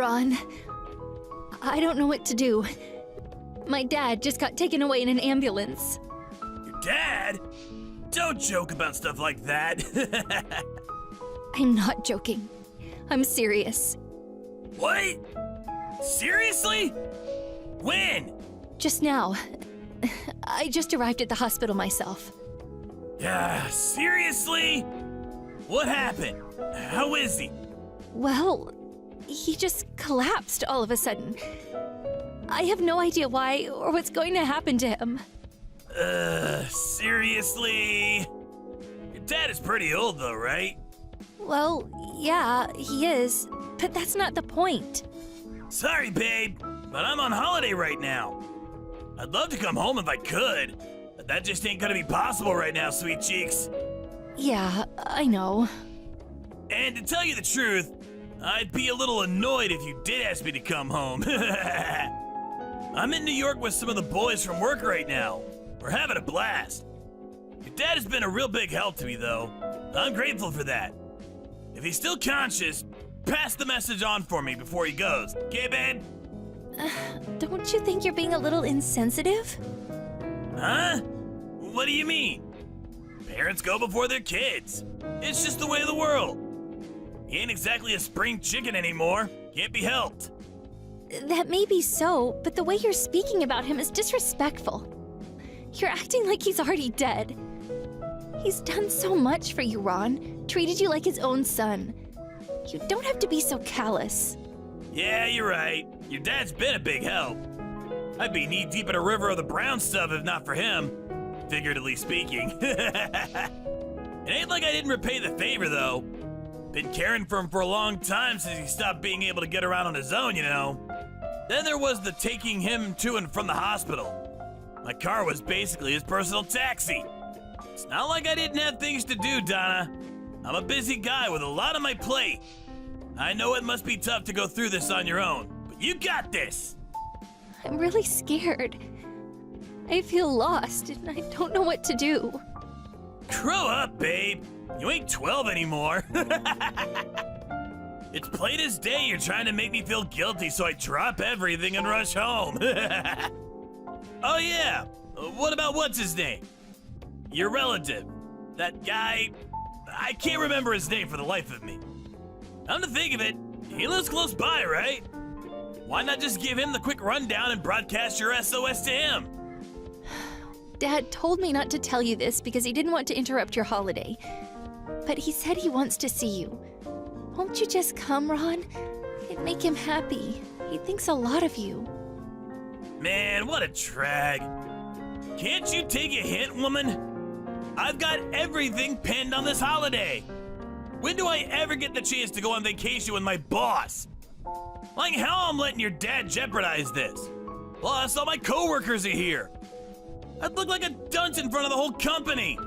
Ron, I don't know what to do. My dad just got taken away in an ambulance. Your dad? Don't joke about stuff like that. I'm not joking. I'm serious. What? Seriously? When? Just now. I just arrived at the hospital myself. Yeah, seriously? What happened? How is he? Well, he just collapsed all of a sudden. I have no idea why or what's going to happen to him. Seriously? Your dad is pretty old though, right? Well, yeah, he is, but that's not the point. Sorry, babe, but I'm on holiday right now. I'd love to come home if I could, but that just ain't gonna be possible right now, sweet cheeks. Yeah, I know. And to tell you the truth, I'd be a little annoyed if you did ask me to come home. I'm in New York with some of the boys from work right now. We're having a blast. Your dad has been a real big help to me, though. I'm grateful for that. If he's still conscious, pass the message on for me before he goes. Okay, babe? Don't you think you're being a little insensitive? Huh? What do you mean? Parents go before their kids. It's just the way of the world. He ain't exactly a spring chicken anymore. Can't be helped. That may be so, but the way you're speaking about him is disrespectful. You're acting like he's already dead. He's done so much for you, Ron. Treated you like his own son. You don't have to be so callous. Yeah, you're right. Your dad's been a big help. I'd be knee-deep in a river of the brown stuff if not for him, figuratively speaking. It ain't like I didn't repay the favor, though. Been caring for him for a long time since he stopped being able to get around on his own, you know. Then there was the taking him to and from the hospital. My car was basically his personal taxi. It's not like I didn't have things to do, Donna. I'm a busy guy with a lot on my plate. I know it must be tough to go through this on your own, but you got this. I'm really scared. I feel lost and I don't know what to do. Grow up, babe. You ain't 12 anymore. It's plain as day you're trying to make me feel guilty, so I drop everything and rush home. Oh yeah, what about what's his name? Your relative. That guy, I can't remember his name for the life of me. Come to think of it, he lives close by, right? Why not just give him the quick rundown and broadcast your SOS to him? Dad told me not to tell you this because he didn't want to interrupt your holiday. But he said he wants to see you. Won't you just come, Ron? It'd make him happy. He thinks a lot of you. Man, what a drag. Can't you take a hint, woman? I've got everything pinned on this holiday. When do I ever get the chance to go on vacation with my boss? Like how I'm letting your dad jeopardize this? Plus, all my coworkers are here. I'd look like a dunce in front of the whole company.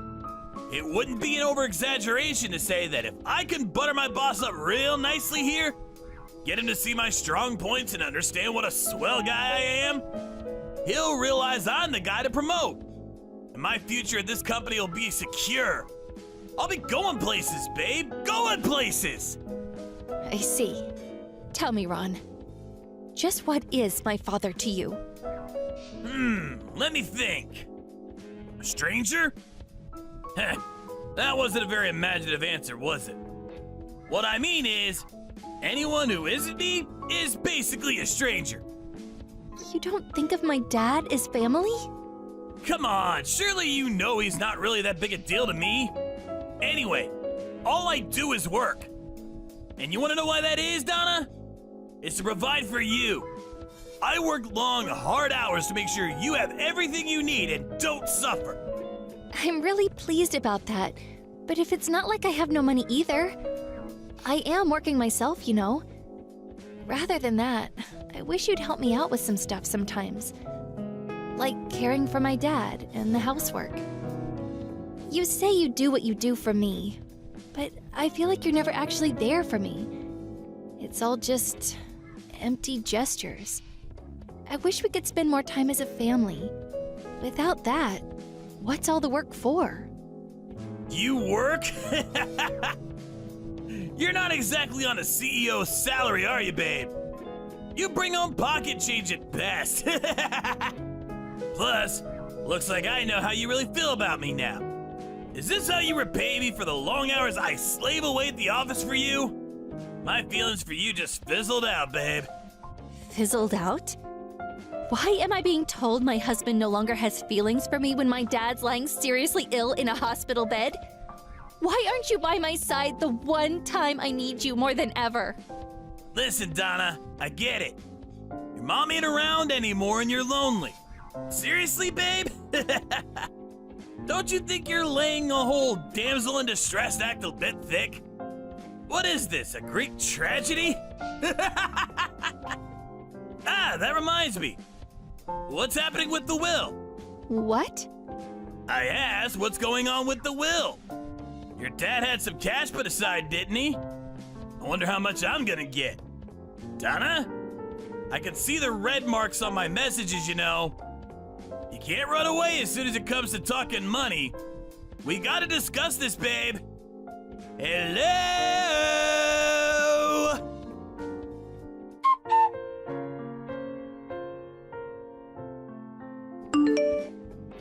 It wouldn't be an over-exaggeration to say that if I can butter my boss up real nicely here, get him to see my strong points and understand what a swell guy I am, he'll realize I'm the guy to promote. And my future at this company will be secure. I'll be going places, babe. Going places! I see. Tell me, Ron. Just what is my father to you? Let me think. A stranger? Heh, that wasn't a very imaginative answer, was it? What I mean is, anyone who isn't me is basically a stranger. You don't think of my dad as family? Come on, surely you know he's not really that big a deal to me. Anyway, all I do is work. And you want to know why that is, Donna? It's to provide for you. I work long, hard hours to make sure you have everything you need and don't suffer. I'm really pleased about that. But if it's not like I have no money either, I am working myself, you know. Rather than that, I wish you'd help me out with some stuff sometimes. Like caring for my dad and the housework. You say you do what you do for me, but I feel like you're never actually there for me. It's all just empty gestures. I wish we could spend more time as a family. Without that, what's all the work for? You work? You're not exactly on a CEO's salary, are you, babe? You bring home pocket change at best. Plus, looks like I know how you really feel about me now. Is this how you repay me for the long hours I slave away at the office for you? My feelings for you just fizzled out, babe. Fizzled out? Why am I being told my husband no longer has feelings for me when my dad's lying seriously ill in a hospital bed? Why aren't you by my side the one time I need you more than ever? Listen, Donna, I get it. Your mom ain't around anymore and you're lonely. Seriously, babe? Don't you think you're laying a whole damsel in distress act a bit thick? What is this, a Greek tragedy? Ah, that reminds me. What's happening with the will? What? I asked what's going on with the will. Your dad had some cash put aside, didn't he? I wonder how much I'm gonna get. Donna? I can see the red marks on my messages, you know. You can't run away as soon as it comes to talking money. We gotta discuss this, babe. Hello?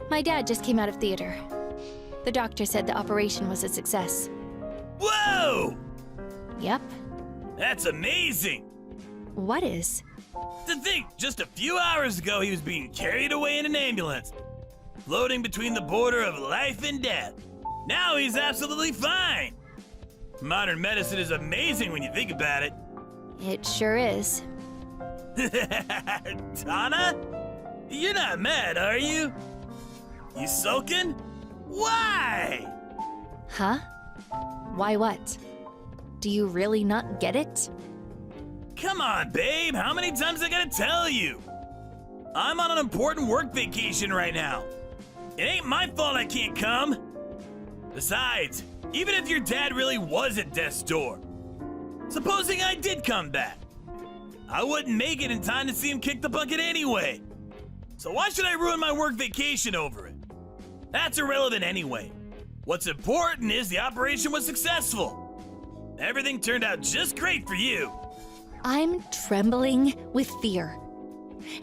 My dad just came out of theater. The doctor said the operation was a success. Whoa! Yep. That's amazing. What is? To think, just a few hours ago he was being carried away in an ambulance, floating between the border of life and death. Now he's absolutely fine. Modern medicine is amazing when you think about it. It sure is. Donna? You're not mad, are you? You sulking? Why? Huh? Why what? Do you really not get it? Come on, babe. How many times I gotta tell you? I'm on an important work vacation right now. It ain't my fault I can't come. Besides, even if your dad really was at death's door, supposing I did come back, I wouldn't make it in time to see him kick the bucket anyway. So why should I ruin my work vacation over it? That's irrelevant anyway. What's important is the operation was successful. Everything turned out just great for you. I'm trembling with fear.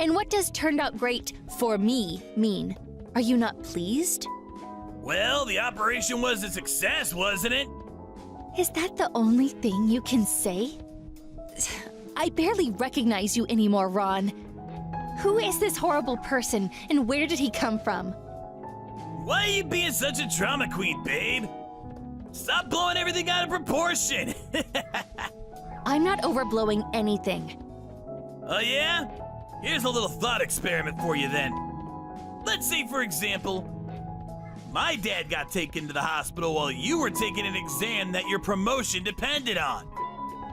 And what does turned out great for me mean? Are you not pleased? Well, the operation was a success, wasn't it? Is that the only thing you can say? I barely recognize you anymore, Ron. Who is this horrible person, and where did he come from? Why are you being such a drama queen, babe? Stop blowing everything out of proportion. I'm not overblowing anything. Oh yeah? Here's a little thought experiment for you then. Let's say, for example, my dad got taken to the hospital while you were taking an exam that your promotion depended on.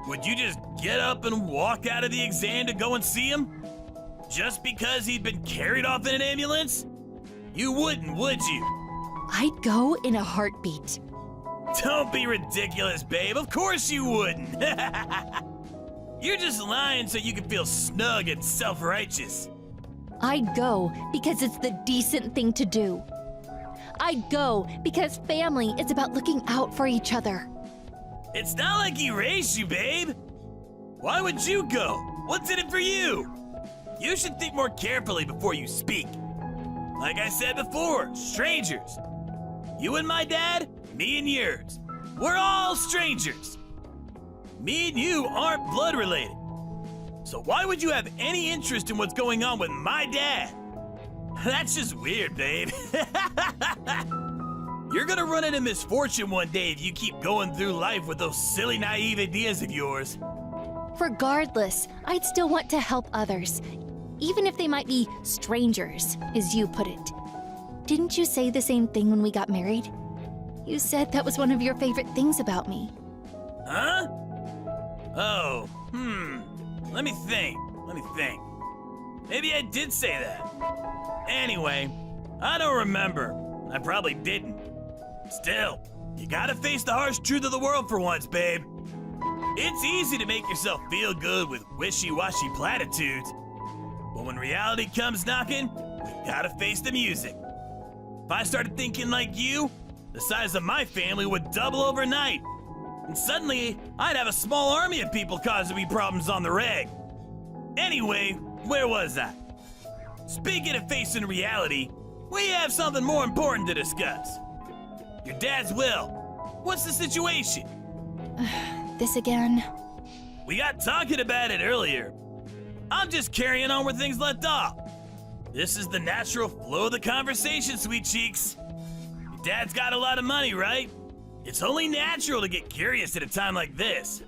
Would you just get up and walk out of the exam to go and see him? Just because he'd been carried off in an ambulance? You wouldn't, would you? I'd go in a heartbeat. Don't be ridiculous, babe. Of course you wouldn't. You're just lying so you can feel snug and self-righteous. I'd go because it's the decent thing to do. I'd go because family is about looking out for each other. It's not like he raised you, babe. Why would you go? What's in it for you? You should think more carefully before you speak. Like I said before, strangers. You and my dad, me and yours. We're all strangers. Me and you aren't blood related. So why would you have any interest in what's going on with my dad? That's just weird, babe. You're gonna run into misfortune one day if you keep going through life with those silly, naive ideas of yours. Regardless, I'd still want to help others, even if they might be strangers, as you put it. Didn't you say the same thing when we got married? You said that was one of your favorite things about me. Huh? Oh, Let me think. Maybe I did say that. Anyway, I don't remember. I probably didn't. Still, you gotta face the harsh truth of the world for once, babe. It's easy to make yourself feel good with wishy-washy platitudes. But when reality comes knocking, we gotta face the music. If I started thinking like you, the size of my family would double overnight. And suddenly, I'd have a small army of people causing me problems on the reg. Anyway, where was I? Speaking of facing reality, we have something more important to discuss. Your dad's will. What's the situation? This again. We got talking about it earlier. I'm just carrying on where things left off. This is the natural flow of the conversation, sweet cheeks. Your dad's got a lot of money, right? It's only natural to get curious at a time like this.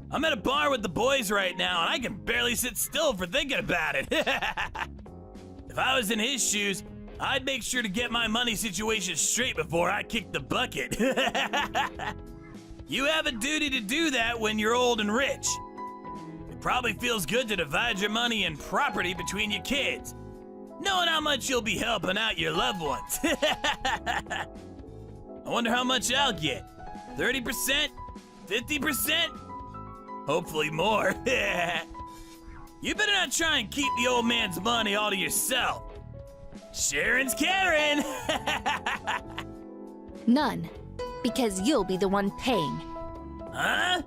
I'm at a bar with the boys right now, and I can barely sit still for thinking about it. If I was in his shoes, I'd make sure to get my money situation straight before I kick the bucket. You have a duty to do that when you're old and rich. It probably feels good to divide your money and property between your kids, knowing how much you'll be helping out your loved ones. I wonder how much I'll get. 30%? 50%? Hopefully more. You better not try and keep the old man's money all to yourself. Sharon's Karen. None. Because you'll be the one paying. Huh?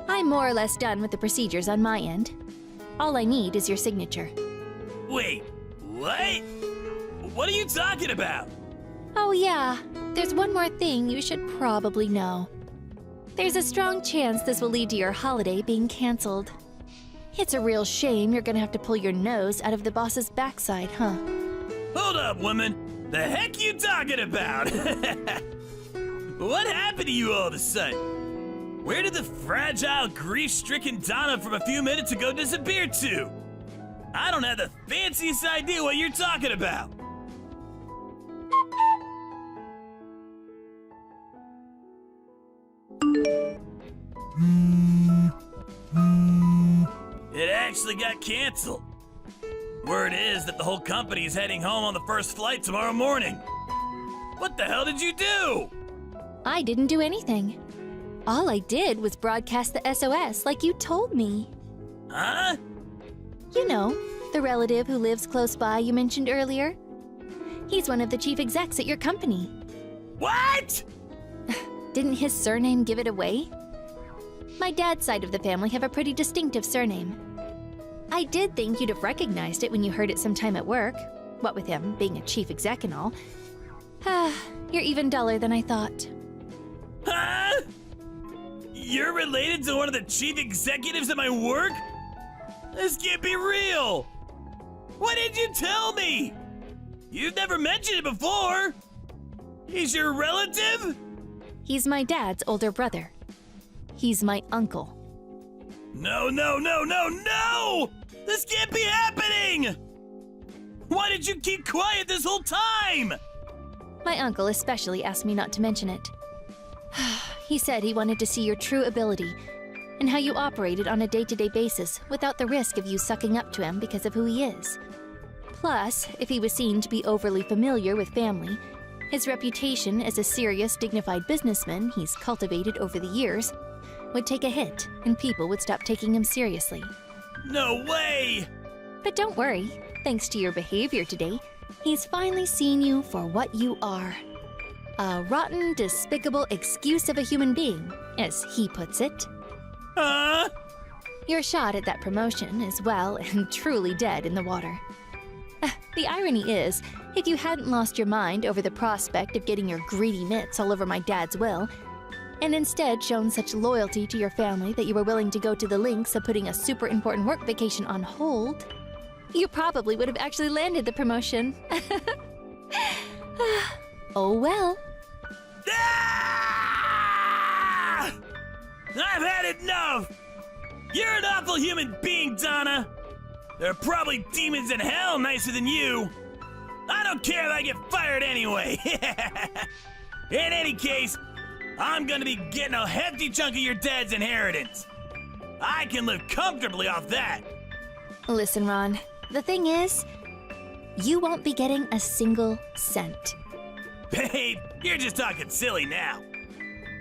I'm more or less done with the procedures on my end. All I need is your signature. Wait, what? What are you talking about? Oh yeah, there's one more thing you should probably know. There's a strong chance this will lead to your holiday being canceled. It's a real shame you're gonna have to pull your nose out of the boss's backside, huh? Hold up, woman. The heck you talking about? What happened to you all of a sudden? Where did the fragile, grief-stricken Donna from a few minutes ago disappear to? I don't have the fanciest idea what you're talking about. It actually got canceled. Word is that the whole company is heading home on the first flight tomorrow morning. What the hell did you do? I didn't do anything. All I did was broadcast the SOS like you told me. Huh? You know, the relative who lives close by you mentioned earlier. He's one of the chief execs at your company. What? Didn't his surname give it away? My dad's side of the family have a pretty distinctive surname. I did think you'd have recognized it when you heard it sometime at work, what with him being a chief exec and all. You're even duller than I thought. Huh? You're related to one of the chief executives at my work? This can't be real! Why didn't you tell me? You've never mentioned it before! He's your relative? He's my dad's older brother. He's my uncle. No, no, no, no, no! This can't be happening! Why did you keep quiet this whole time? My uncle especially asked me not to mention it. He said he wanted to see your true ability and how you operated on a day-to-day basis without the risk of you sucking up to him because of who he is. Plus, if he was seen to be overly familiar with family, his reputation as a serious, dignified businessman he's cultivated over the years would take a hit and people would stop taking him seriously. No way! But don't worry, thanks to your behavior today, he's finally seen you for what you are. A rotten, despicable excuse of a human being, as he puts it. Huh? Your shot at that promotion is well and truly dead in the water. The irony is, if you hadn't lost your mind over the prospect of getting your greedy mitts all over my dad's will, and instead shown such loyalty to your family that you were willing to go to the lengths of putting a super important work vacation on hold, you probably would have actually landed the promotion. Oh well. Ah! I've had enough! You're an awful human being, Donna! There are probably demons in hell nicer than you! I don't care if I get fired anyway! In any case, I'm gonna be getting a hefty chunk of your dad's inheritance. I can live comfortably off that. Listen, Ron, the thing is, you won't be getting a single cent. Babe, you're just talking silly now.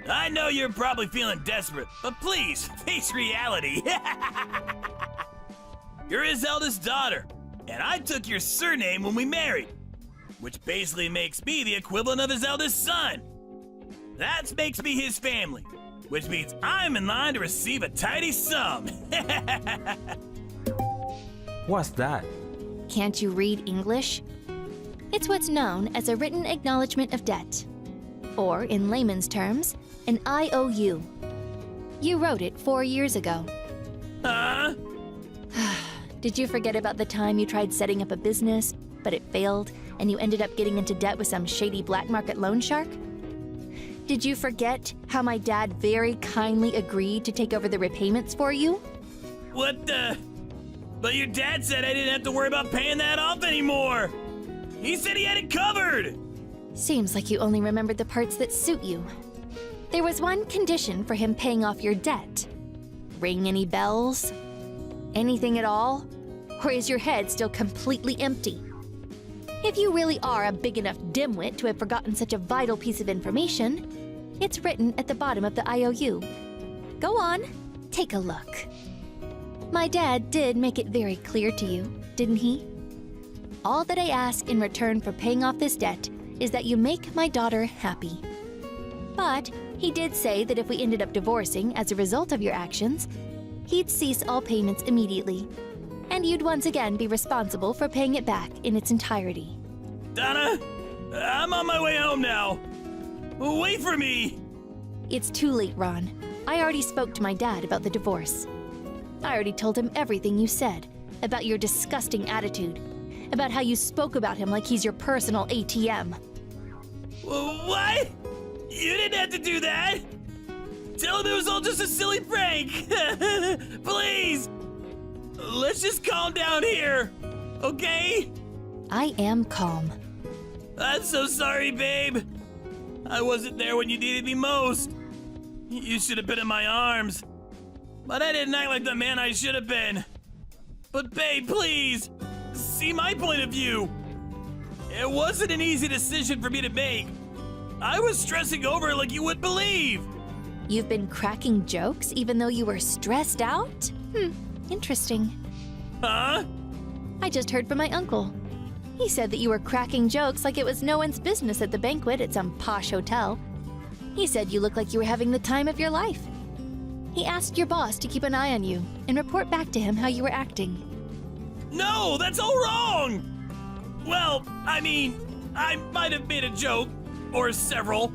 I know you're probably feeling desperate, but please, face reality. You're his eldest daughter, and I took your surname when we married, which basically makes me the equivalent of his eldest son. That makes me his family, which means I'm in line to receive a tidy sum. What's that? Can't you read English? It's what's known as a written acknowledgement of debt, or in layman's terms, an IOU. You wrote it 4 years ago. Huh? Did you forget about the time you tried setting up a business, but it failed, and you ended up getting into debt with some shady black market loan shark? Did you forget how my dad very kindly agreed to take over the repayments for you? What the? But your dad said I didn't have to worry about paying that off anymore. He said he had it covered. Seems like you only remembered the parts that suit you. There was one condition for him paying off your debt. Ring any bells? Anything at all? Or is your head still completely empty? If you really are a big enough dimwit to have forgotten such a vital piece of information, it's written at the bottom of the IOU. Go on, take a look. My dad did make it very clear to you, didn't he? All that I ask in return for paying off this debt is that you make my daughter happy. But he did say that if we ended up divorcing as a result of your actions, he'd cease all payments immediately, and you'd once again be responsible for paying it back in its entirety. Donna, I'm on my way home now. Wait for me. It's too late, Ron. I already spoke to my dad about the divorce. I already told him everything you said, about your disgusting attitude, about how you spoke about him like he's your personal ATM. What? You didn't have to do that. Tell him it was all just a silly prank. Please. Let's just calm down here, okay? I am calm. I'm so sorry, babe. I wasn't there when you needed me most. You should have been in my arms. But I didn't act like the man I should have been. But babe, please, see my point of view. It wasn't an easy decision for me to make. I was stressing over it like you wouldn't believe. You've been cracking jokes even though you were stressed out? Interesting. Huh? I just heard from my uncle. He said that you were cracking jokes like it was no one's business at the banquet at some posh hotel. He said you looked like you were having the time of your life. He asked your boss to keep an eye on you and report back to him how you were acting. No, that's all wrong. Well, I mean, I might have made a joke, or several,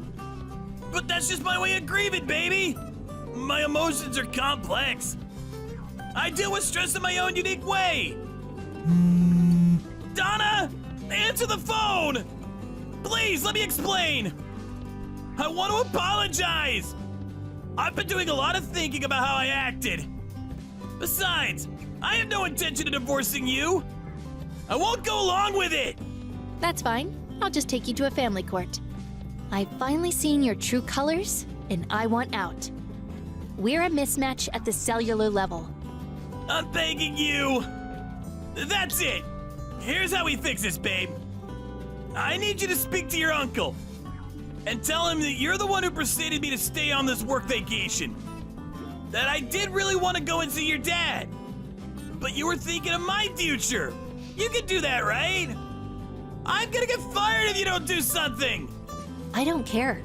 but that's just my way of grieving, baby. My emotions are complex. I deal with stress in my own unique way. Donna, answer the phone! Please, let me explain. I want to apologize. I've been doing a lot of thinking about how I acted. Besides, I have no intention of divorcing you. I won't go along with it. That's fine. I'll just take you to a family court. I've finally seen your true colors, and I want out. We're a mismatch at the cellular level. I'm begging you. That's it. Here's how we fix this, babe. I need you to speak to your uncle and tell him that you're the one who persuaded me to stay on this work vacation. That I did really want to go and see your dad, but you were thinking of my future. You can do that, right? I'm gonna get fired if you don't do something. I don't care.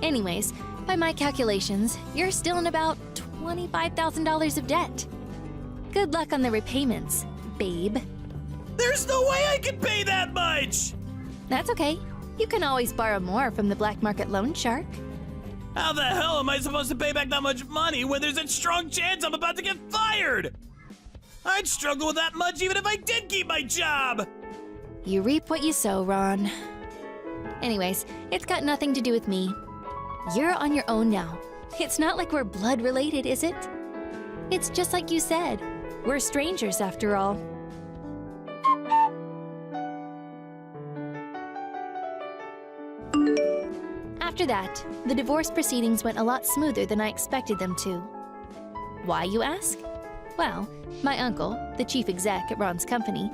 Anyways, by my calculations, you're still in about $25,000 of debt. Good luck on the repayments, babe. There's no way I can pay that much. That's okay. You can always borrow more from the black market loan shark. How the hell am I supposed to pay back that much money when there's a strong chance I'm about to get fired? I'd struggle with that much even if I did keep my job. You reap what you sow, Ron. Anyways, it's got nothing to do with me. You're on your own now. It's not like we're blood related, is it? It's just like you said. We're strangers after all. After that, the divorce proceedings went a lot smoother than I expected them to. Why, you ask? Well, my uncle, the chief exec at Ron's company,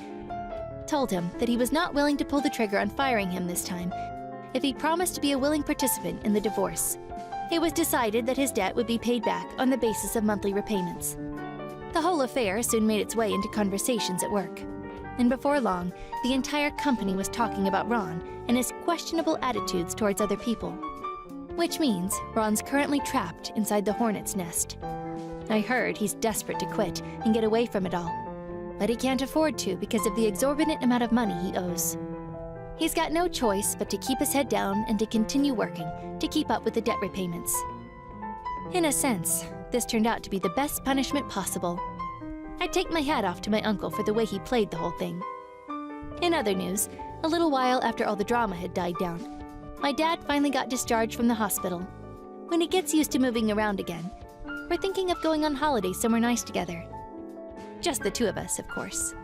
told him that he was not willing to pull the trigger on firing him this time if he promised to be a willing participant in the divorce. It was decided that his debt would be paid back on the basis of monthly repayments. The whole affair soon made its way into conversations at work, and before long, the entire company was talking about Ron and his questionable attitudes towards other people. Which means Ron's currently trapped inside the hornet's nest. I heard he's desperate to quit and get away from it all. but he can't afford to because of the exorbitant amount of money he owes. He's got no choice but to keep his head down and to continue working to keep up with the debt repayments. In a sense, this turned out to be the best punishment possible. I take my hat off to my uncle for the way he played the whole thing. In other news, a little while after all the drama had died down, my dad finally got discharged from the hospital. When he gets used to moving around again, we're thinking of going on holiday somewhere nice together. Just the two of us, of course.